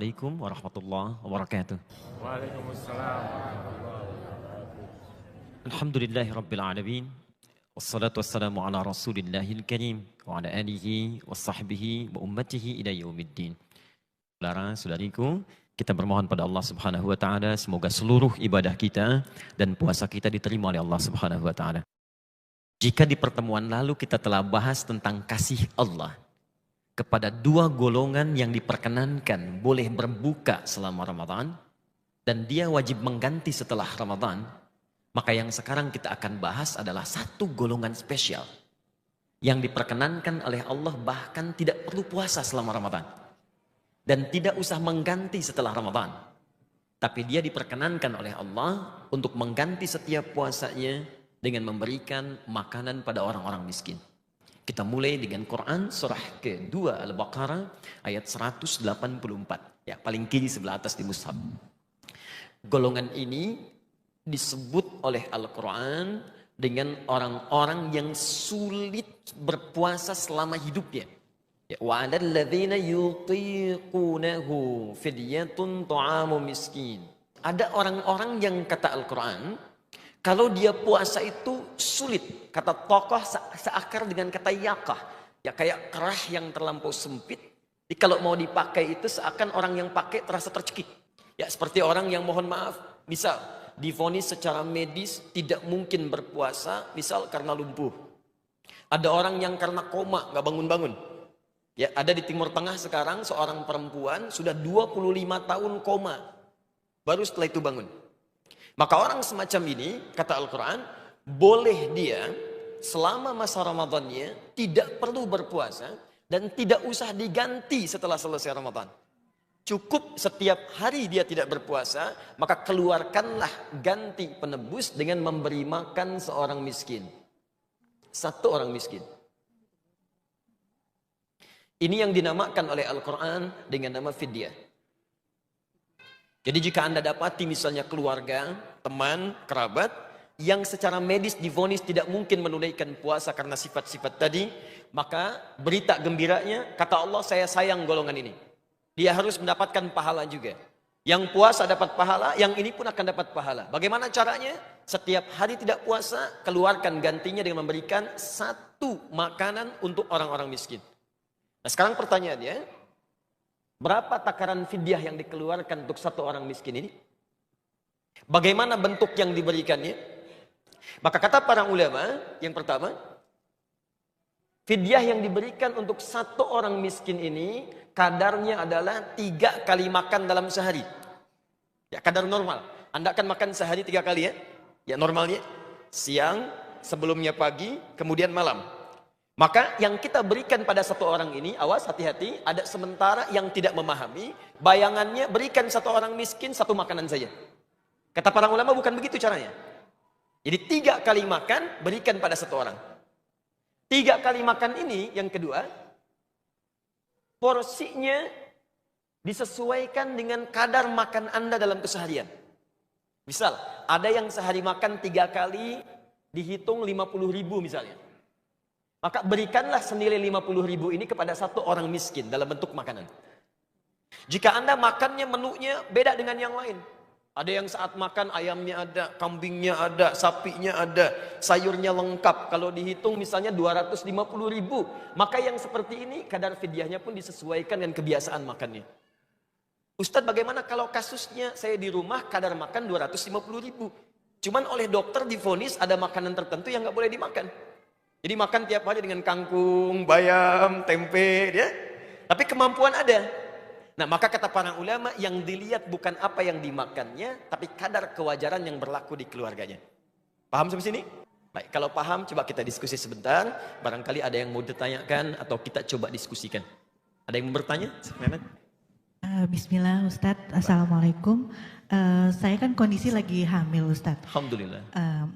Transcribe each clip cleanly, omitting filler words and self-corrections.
Assalamualaikum warahmatullahi wabarakatuh. Waalaikumsalam warahmatullahi wabarakatuh. Alhamdulillahi rabbil alamin. Wassalatu wassalamu ala rasulillahil karim. Wa ala alihi wa sahbihi wa ummatihi ila yaumiddin. Saudara-saudariku, kita bermohon pada Allah subhanahu wa ta'ala. Semoga seluruh ibadah kita dan puasa kita diterima oleh Allah subhanahu wa ta'ala. Jika di pertemuan lalu kita telah bahas tentang kasih Allah kepada dua golongan yang diperkenankan boleh berbuka selama Ramadan dan dia wajib mengganti setelah Ramadan, maka yang sekarang kita akan bahas adalah satu golongan spesial yang diperkenankan oleh Allah bahkan tidak perlu puasa selama Ramadan dan tidak usah mengganti setelah Ramadan, tapi dia diperkenankan oleh Allah untuk mengganti setiap puasanya dengan memberikan makanan pada orang-orang miskin. Kita mulai dengan Quran surah kedua Al-Baqarah ayat 184. Ya, paling kiri sebelah atas di mushaf. Golongan ini disebut oleh Al-Quran dengan orang-orang yang sulit berpuasa selama hidupnya. Ya, wa 'alal ladzina yutiqunahu fidyatun ta'amu miskin. Ada orang-orang yang kata Al-Quran, kalau dia puasa itu sulit. Kata tokoh seakar dengan kata yakah. Ya kayak kerah yang terlampau sempit. Jadi kalau mau dipakai itu seakan orang yang pakai terasa tercekik. Ya seperti orang yang mohon maaf. Misal divonis secara medis tidak mungkin berpuasa. Misal karena lumpuh. Ada orang yang karena koma gak bangun-bangun. Ya ada di Timur Tengah sekarang seorang perempuan sudah 25 tahun koma. Baru setelah itu bangun. Maka orang semacam ini, kata Al-Quran, boleh dia selama masa Ramadannya tidak perlu berpuasa dan tidak usah diganti setelah selesai Ramadan. Cukup setiap hari dia tidak berpuasa, maka keluarkanlah ganti penebus dengan memberi makan seorang miskin. Satu orang miskin. Ini yang dinamakan oleh Al-Quran dengan nama fidyah. Jadi jika Anda dapati misalnya keluarga, teman, kerabat yang secara medis divonis tidak mungkin menunaikan puasa karena sifat-sifat tadi, maka berita gembiranya, kata Allah, saya sayang golongan ini. Dia harus mendapatkan pahala juga. Yang puasa dapat pahala, yang ini pun akan dapat pahala. Bagaimana caranya? Setiap hari tidak puasa, keluarkan gantinya dengan memberikan satu makanan untuk orang-orang miskin. Nah sekarang pertanyaannya, berapa takaran fidyah yang dikeluarkan untuk satu orang miskin ini? Bagaimana bentuk yang diberikannya? Maka kata para ulama, yang pertama, fidyah yang diberikan untuk satu orang miskin ini, kadarnya adalah 3 kali makan dalam sehari. Ya, kadar normal. Anda akan makan sehari 3 kali ya? Ya normalnya, siang, sebelumnya pagi, kemudian malam. Maka yang kita berikan pada satu orang ini, awas hati-hati, ada sementara yang tidak memahami, bayangannya berikan satu orang miskin satu makanan saja. Kata para ulama bukan begitu caranya. Jadi 3 kali makan berikan pada satu orang. 3 kali makan ini yang kedua, porsinya disesuaikan dengan kadar makan Anda dalam keseharian. Misal, ada yang sehari makan 3 kali dihitung 50.000 misalnya. Maka berikanlah senilai 50.000 ini kepada satu orang miskin dalam bentuk makanan. Jika Anda makannya menunya beda dengan yang lain. Ada yang saat makan ayamnya ada, kambingnya ada, sapinya ada, sayurnya lengkap. Kalau dihitung misalnya 250.000. Maka yang seperti ini kadar fidyahnya pun disesuaikan dengan kebiasaan makannya. Ustadz bagaimana kalau kasusnya saya di rumah kadar makan 250.000. Cuman oleh dokter divonis ada makanan tertentu yang nggak boleh dimakan. Jadi makan tiap hari dengan kangkung, bayam, tempe, ya. Tapi kemampuan ada. Nah maka kata para ulama yang dilihat bukan apa yang dimakannya, tapi kadar kewajaran yang berlaku di keluarganya. Paham sampai sini? Baik, kalau paham coba kita diskusi sebentar. Barangkali ada yang mau ditanyakan atau kita coba diskusikan. Ada yang mau bertanya? Bismillah Ustadz, Assalamualaikum. Saya kan kondisi lagi hamil Ustadz. Alhamdulillah.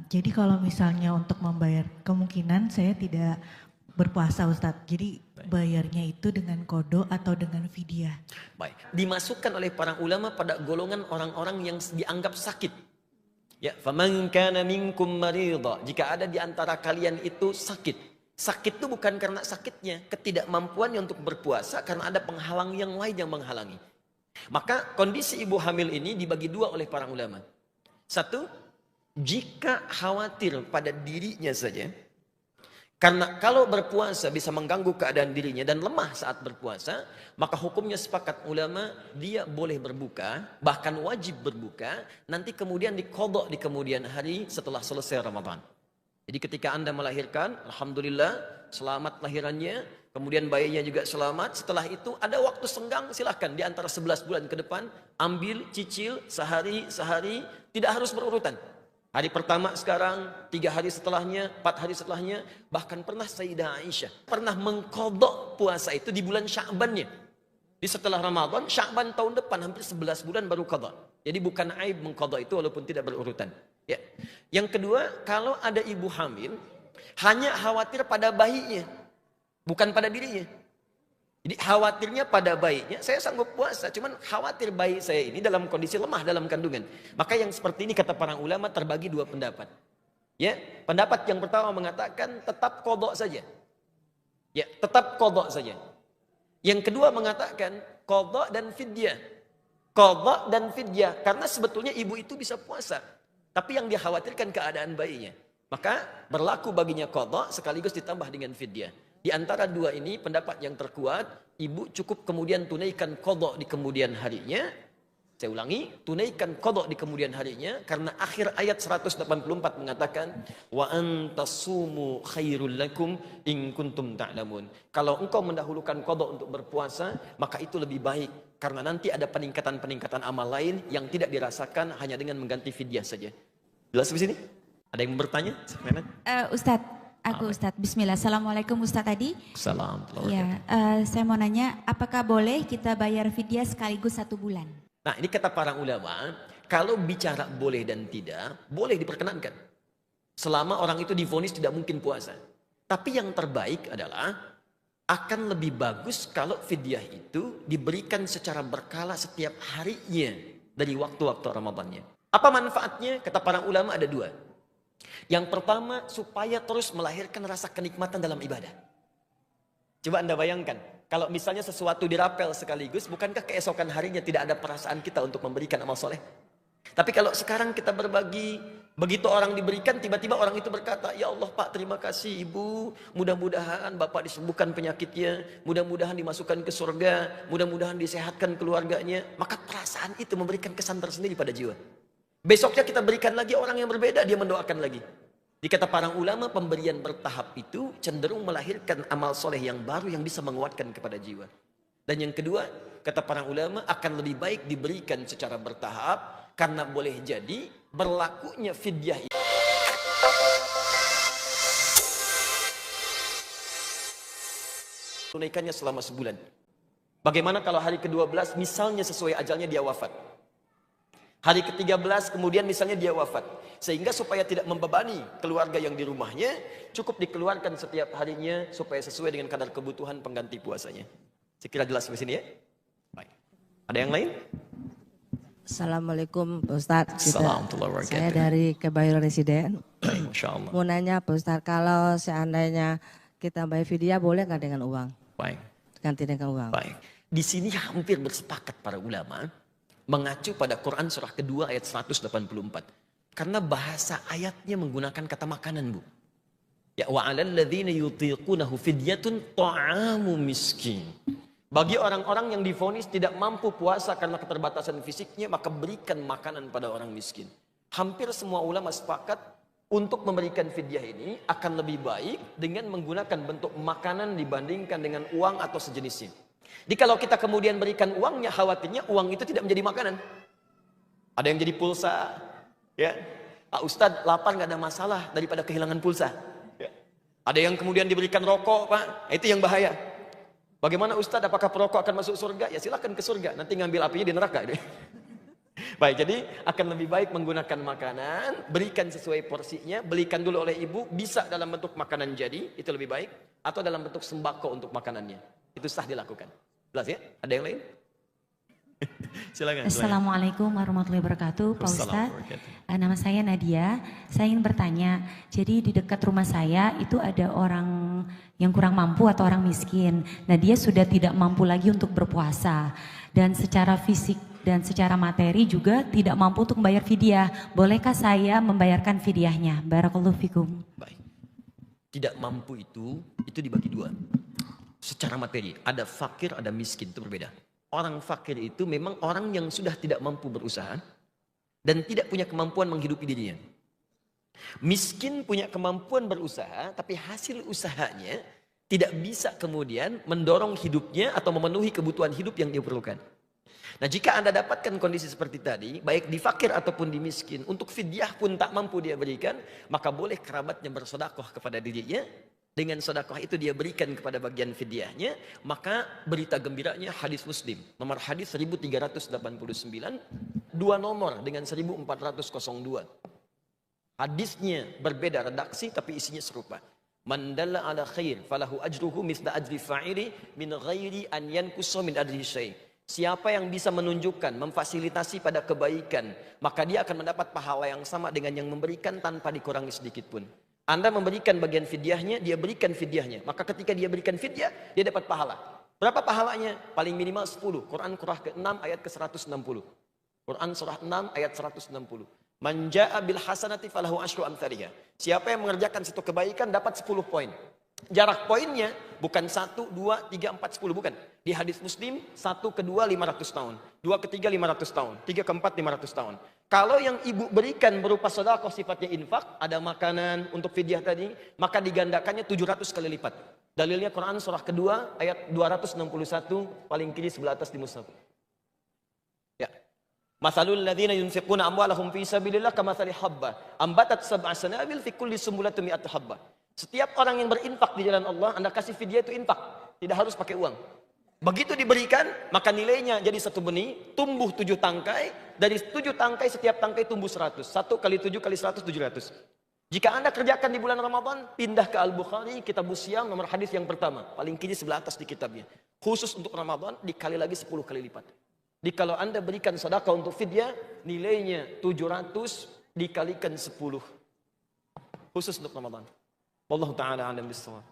Jadi kalau misalnya untuk membayar, kemungkinan saya tidak berpuasa Ustadz. Jadi bayarnya itu dengan kodo atau dengan fidyah. Baik, dimasukkan oleh para ulama pada golongan orang-orang yang dianggap sakit. Ya, faman kana minkum maridha. Jika ada di antara kalian itu sakit. Sakit itu bukan karena sakitnya, ketidakmampuannya untuk berpuasa karena ada penghalang yang lain yang menghalangi. Maka kondisi ibu hamil ini dibagi dua oleh para ulama. Satu, jika khawatir pada dirinya saja, karena kalau berpuasa bisa mengganggu keadaan dirinya dan lemah saat berpuasa, maka hukumnya sepakat ulama dia boleh berbuka, bahkan wajib berbuka, nanti kemudian diqadha di kemudian hari setelah selesai Ramadan. Jadi ketika Anda melahirkan, alhamdulillah selamat lahirannya, kemudian bayinya juga selamat, setelah itu ada waktu senggang, silahkan di antara 11 bulan ke depan, ambil, cicil, sehari, tidak harus berurutan. Hari pertama sekarang, 3 hari setelahnya, 4 hari setelahnya, bahkan pernah Sayyidah Aisyah pernah mengqadha puasa itu di bulan Sya'bannya. Di setelah Ramadan, Sya'ban tahun depan hampir 11 bulan baru qadha. Jadi bukan aib mengqadha itu walaupun tidak berurutan. Ya. Yang kedua, kalau ada ibu hamil, hanya khawatir pada bayinya, bukan pada dirinya. Jadi khawatirnya pada bayinya, saya sanggup puasa, cuman khawatir bayi saya ini dalam kondisi lemah dalam kandungan. Maka yang seperti ini kata para ulama terbagi dua pendapat. Ya, pendapat yang pertama mengatakan tetap qadha saja. Ya, tetap qadha saja. Yang kedua mengatakan qadha dan fidyah. Qadha dan fidyah, karena sebetulnya ibu itu bisa puasa, tapi yang dikhawatirkan keadaan bayinya. Maka berlaku baginya qadha sekaligus ditambah dengan fidyah. Di antara dua ini pendapat yang terkuat, ibu cukup kemudian tunaikan qadha di kemudian harinya. Saya ulangi, tunaikan qadha di kemudian harinya karena akhir ayat 184 mengatakan wa antasumu khairul lakum in kuntum ta'lamun. Kalau engkau mendahulukan qadha untuk berpuasa, maka itu lebih baik karena nanti ada peningkatan-peningkatan amal lain yang tidak dirasakan hanya dengan mengganti fidyah saja. Jelas di sini? Ada yang bertanya? Ustadz, aku Ustadz. Bismillah. Assalamualaikum Ustadz Adi. Assalamualaikum. Ya, saya mau nanya, apakah boleh kita bayar fidyah sekaligus 1 bulan? Nah, ini kata para ulama, kalau bicara boleh dan tidak, boleh diperkenankan. Selama orang itu divonis tidak mungkin puasa. Tapi yang terbaik adalah akan lebih bagus kalau fidyah itu diberikan secara berkala setiap harinya dari waktu-waktu Ramadannya. Apa manfaatnya? Kata para ulama ada dua. Yang pertama, supaya terus melahirkan rasa kenikmatan dalam ibadah. Coba Anda bayangkan, kalau misalnya sesuatu dirapel sekaligus, bukankah keesokan harinya tidak ada perasaan kita untuk memberikan amal soleh? Tapi kalau sekarang kita berbagi, begitu orang diberikan, tiba-tiba orang itu berkata, ya Allah Pak, terima kasih Ibu, mudah-mudahan Bapak disembuhkan penyakitnya, mudah-mudahan dimasukkan ke surga, mudah-mudahan disehatkan keluarganya. Maka perasaan itu memberikan kesan tersendiri pada jiwa. Besoknya kita berikan lagi orang yang berbeda, dia mendoakan lagi. Dikata para ulama, pemberian bertahap itu cenderung melahirkan amal soleh yang baru yang bisa menguatkan kepada jiwa. Dan yang kedua, kata para ulama, akan lebih baik diberikan secara bertahap, karena boleh jadi berlakunya fidyah tunaikannya selama sebulan. Bagaimana kalau hari ke-12 misalnya sesuai ajalnya dia wafat? Hari ke-13 kemudian misalnya dia wafat. Sehingga supaya tidak membebani keluarga yang di rumahnya, cukup dikeluarkan setiap harinya supaya sesuai dengan kadar kebutuhan pengganti puasanya. Saya kira jelas di sini ya. Baik. Ada yang lain? Assalamualaikum Pak Ustadz. Assalamualaikum. Saya dari Kebayoran Residen. Masya Allah. Mau nanya Pak Ustadz, kalau seandainya kita bayar fidyah boleh nggak dengan uang? Baik. Ganti dengan uang. Baik. Di sini hampir bersepakat para ulama mengacu pada Quran surah kedua ayat 184. Karena bahasa ayatnya menggunakan kata makanan, Bu. Ya wa 'alal ladzina yutiqunahu fidyatun ta'amu miskin. Bagi orang-orang yang divonis tidak mampu puasa karena keterbatasan fisiknya, maka berikan makanan pada orang miskin. Hampir semua ulama sepakat untuk memberikan fidyah ini akan lebih baik dengan menggunakan bentuk makanan dibandingkan dengan uang atau sejenisnya. Jadi kalau kita kemudian berikan uangnya, khawatirnya uang itu tidak menjadi makanan. Ada yang jadi pulsa, ya. Pak Ustadz lapar nggak ada masalah daripada kehilangan pulsa. Ya. Ada yang kemudian diberikan rokok, Pak, itu yang bahaya. Bagaimana Ustadz, apakah perokok akan masuk surga? Ya silakan ke surga, nanti ngambil apinya di neraka. Baik, jadi akan lebih baik menggunakan makanan, berikan sesuai porsinya, belikan dulu oleh ibu, bisa dalam bentuk makanan jadi, itu lebih baik, atau dalam bentuk sembako untuk makanannya. Itu sah dilakukan. Jelas ya? Ada yang lain? Silakan. Assalamualaikum warahmatullahi wabarakatuh, Pak Ustadz. Nama saya Nadia. Saya ingin bertanya, jadi di dekat rumah saya itu ada orang yang kurang mampu atau orang miskin. Nah, dia sudah tidak mampu lagi untuk berpuasa. Dan secara fisik dan secara materi juga tidak mampu untuk membayar fidyah. Bolehkah saya membayarkan fidyahnya? Barakallahu fikum. Baik. Tidak mampu itu dibagi dua. Secara materi, ada fakir, ada miskin, itu berbeda. Orang fakir itu memang orang yang sudah tidak mampu berusaha dan tidak punya kemampuan menghidupi dirinya. Miskin punya kemampuan berusaha, tapi hasil usahanya tidak bisa kemudian mendorong hidupnya atau memenuhi kebutuhan hidup yang dia perlukan. Nah, jika Anda dapatkan kondisi seperti tadi, baik di fakir ataupun di miskin, untuk fidyah pun tak mampu dia berikan, maka boleh kerabatnya bersedekah kepada dirinya. Dengan sedekah itu dia berikan kepada bagian fidyahnya, maka berita gembiranya hadis Muslim. Nomor hadis 1389, dua nomor dengan 1402. Hadisnya berbeda redaksi tapi isinya serupa. Man dalla ala khair falahu ajruhu mithla ajri fa'ili min ghairi an yanqusa min ajri syai'. Siapa yang bisa menunjukkan, memfasilitasi pada kebaikan, maka dia akan mendapat pahala yang sama dengan yang memberikan tanpa dikurangi sedikit pun. Anda memberikan bagian fidyahnya, dia berikan fidyahnya. Maka ketika dia berikan fidyah, dia dapat pahala. Berapa pahalanya? Paling minimal 10. Quran surah ke-6 ayat ke-160. Quran surah 6 ayat 160. Man jaa bil hasanati falahu asyru amthaliha. Siapa yang mengerjakan satu kebaikan dapat 10 poin. Jarak poinnya bukan 1, 2, 3, 4, 10, bukan. Di hadis Muslim 1 ke 2 500 tahun, 2 ke 3 500 tahun, 3 ke 4 500 tahun. Kalau yang ibu berikan berupa sedekah sifatnya infak, ada makanan untuk fidyah tadi, maka digandakannya 700 kali lipat. Dalilnya Quran surah kedua ayat 261 paling kiri sebelah atas di mushaf. Ya. Mathalul ladzina yunfiquna amwalahum fi sabilillah kamathali habbah ambatat sab'a sanabil fi kulli sumbulatin mi'atu habbah. Setiap orang yang berinfak di jalan Allah, Anda kasih fidyah itu infak, tidak harus pakai uang. Begitu diberikan, maka nilainya jadi satu benih, tumbuh 7 tangkai, dari 7 tangkai setiap tangkai tumbuh 100. 1 kali 7 kali 100, 700. Jika Anda kerjakan di bulan Ramadan, pindah ke Al-Bukhari, kitab Siyam, nomor hadis yang pertama, paling kiri sebelah atas di kitabnya. Khusus untuk Ramadan, dikali lagi 10 kali lipat. Jadi kalau Anda berikan sedekah untuk fidyah, nilainya 700 dikalikan 10. Khusus untuk Ramadan. Wallahu ta'ala a'lam bis-shawab.